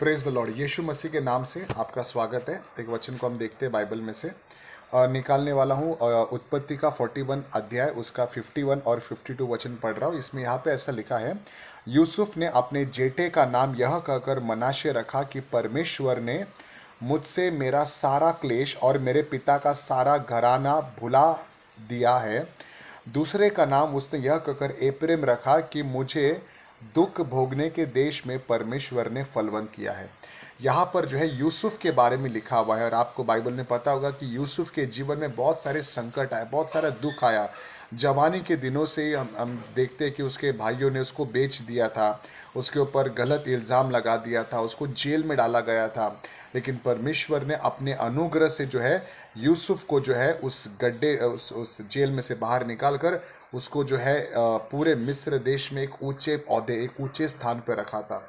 Praise the lord. Yeshu Masih के नाम से आपका स्वागत है। एक वचन को हम देखते हैं बाइबल में से निकालने वाला हूँ। उत्पत्ति का 41 अध्याय उसका 51 और 52 वचन पढ़ रहा हूँ। इसमें यहाँ पे ऐसा लिखा है, यूसुफ ने अपने जेठे का नाम यह कहकर मनाशे रखा कि परमेश्वर ने मुझसे मेरा सारा क्लेश और मेरे पिता का सारा घराना भुला दिया है। दूसरे का नाम उसने यह कहकर एप्रेम रखा कि मुझे दुख भोगने के देश में परमेश्वर ने फलवंत किया है। यहाँ पर जो है यूसुफ के बारे में लिखा हुआ है और आपको बाइबल में पता होगा कि यूसुफ के जीवन में बहुत सारे संकट आए, बहुत सारा दुख आया। जवानी के दिनों से ही हम देखते हैं कि उसके भाइयों ने उसको बेच दिया था, उसके ऊपर गलत इल्ज़ाम लगा दिया था, उसको जेल में डाला गया था। लेकिन परमेश्वर ने अपने अनुग्रह से जो है यूसुफ को जो है उस गड्ढे उस जेल में से बाहर निकाल कर उसको जो है पूरे मिस्र देश में एक ऊंचे ओहदे, एक ऊंचे स्थान पर रखा था।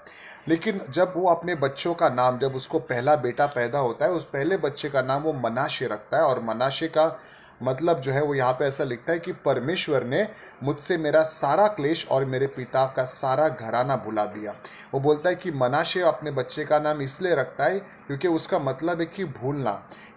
लेकिन जब वो अपने बच्चों का नाम, जब उसको पहला बेटा पैदा होता है, उस पहले बच्चे का नाम वो मनाशे रखता है। और मनाशे का मतलब जो है वो यहाँ पे ऐसा लिखता है कि परमेश्वर ने मुझसे मेरा सारा क्लेश और मेरे पिता का सारा घराना भुला दिया। वो बोलता है कि मनाशे अपने बच्चे का नाम इसलिए रखता है क्योंकि उसका मतलब है कि भूलना,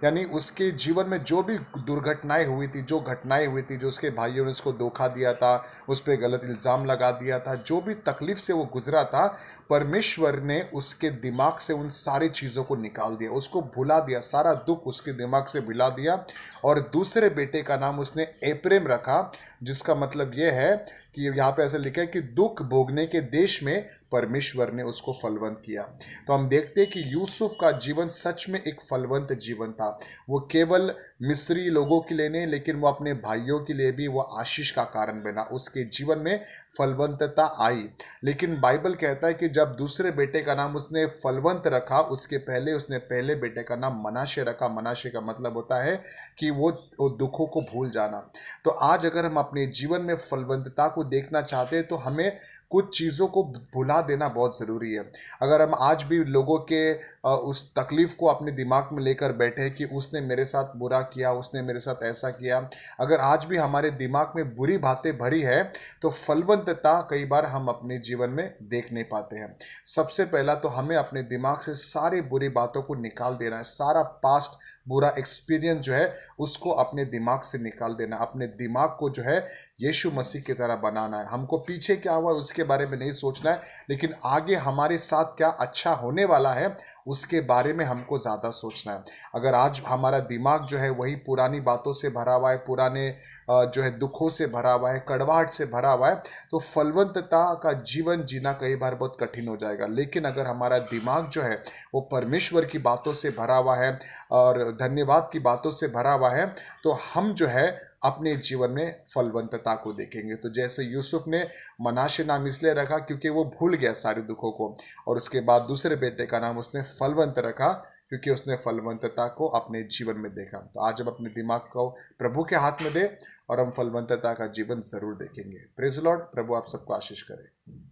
यानी उसके जीवन में जो भी दुर्घटनाएं हुई थी, जो घटनाएं हुई थी, जो उसके भाइयों ने उसको धोखा दिया था, उस पर गलत इल्ज़ाम लगा दिया था, जो भी तकलीफ से वो गुजरा था, परमेश्वर ने उसके दिमाग से उन सारी चीज़ों को निकाल दिया, उसको भुला दिया, सारा दुख उसके दिमाग से भुला दिया। और दूसरे बेटे का नाम उसने एप्रेम रखा, जिसका मतलब यह है कि यहाँ पे ऐसा लिखा है कि दुख भोगने के देश में परमेश्वर ने उसको फलवंत किया। तो हम देखते हैं कि यूसुफ का जीवन सच में एक फलवंत जीवन था। वो केवल मिस्री लोगों के लिए नहीं, लेकिन वो अपने भाइयों के लिए भी वो आशीष का कारण बना। उसके जीवन में फलवंतता आई। लेकिन बाइबल कहता है कि जब दूसरे बेटे का नाम उसने फलवंत रखा, उसके पहले उसने पहले बेटे का नाम मनाशे रखा। मनाशे का मतलब होता है कि वो दुखों को भूल जाना। तो आज अगर हम अपने जीवन में फलवंतता को देखना चाहते हैं तो हमें कुछ चीज़ों को भुला देना बहुत ज़रूरी है। अगर हम आज भी लोगों के उस तकलीफ़ को अपने दिमाग में लेकर बैठे कि उसने मेरे साथ बुरा किया, उसने मेरे साथ ऐसा किया, अगर आज भी हमारे दिमाग में बुरी बातें भरी है तो फलवंतता कई बार हम अपने जीवन में देख नहीं पाते हैं। सबसे पहला तो हमें अपने दिमाग से सारी बुरी बातों को निकाल देना है। सारा पास्ट बुरा एक्सपीरियंस जो है उसको अपने दिमाग से निकाल देना। अपने दिमाग को जो है यीशु मसीह की तरह बनाना है। हमको पीछे क्या हुआ उसके बारे में नहीं सोचना है, लेकिन आगे हमारे साथ क्या अच्छा होने वाला है उसके बारे में हमको ज़्यादा सोचना है। अगर आज हमारा दिमाग जो है वही पुरानी बातों से भरा हुआ है, पुराने जो है दुखों से भरा हुआ है, कड़वाहट से भरा हुआ है, तो फलवंतता का जीवन जीना कई बार बहुत कठिन हो जाएगा। लेकिन अगर हमारा दिमाग जो है वो परमेश्वर की बातों से भरा हुआ है और धन्यवाद की बातों से भरा हुआ है, तो हम जो है अपने जीवन में फलवंतता को देखेंगे। तो जैसे यूसुफ ने मनाशे नाम इसलिए रखा क्योंकि वो भूल गया सारे दुखों को, और उसके बाद दूसरे बेटे का नाम उसने फलवंत रखा क्योंकि उसने फलवंतता को अपने जीवन में देखा। तो आज हम अपने दिमाग को प्रभु के हाथ में दे और हम फलवंतता का जीवन जरूर देखेंगे। Praise Lord. प्रभु आप सबको आशीष करे।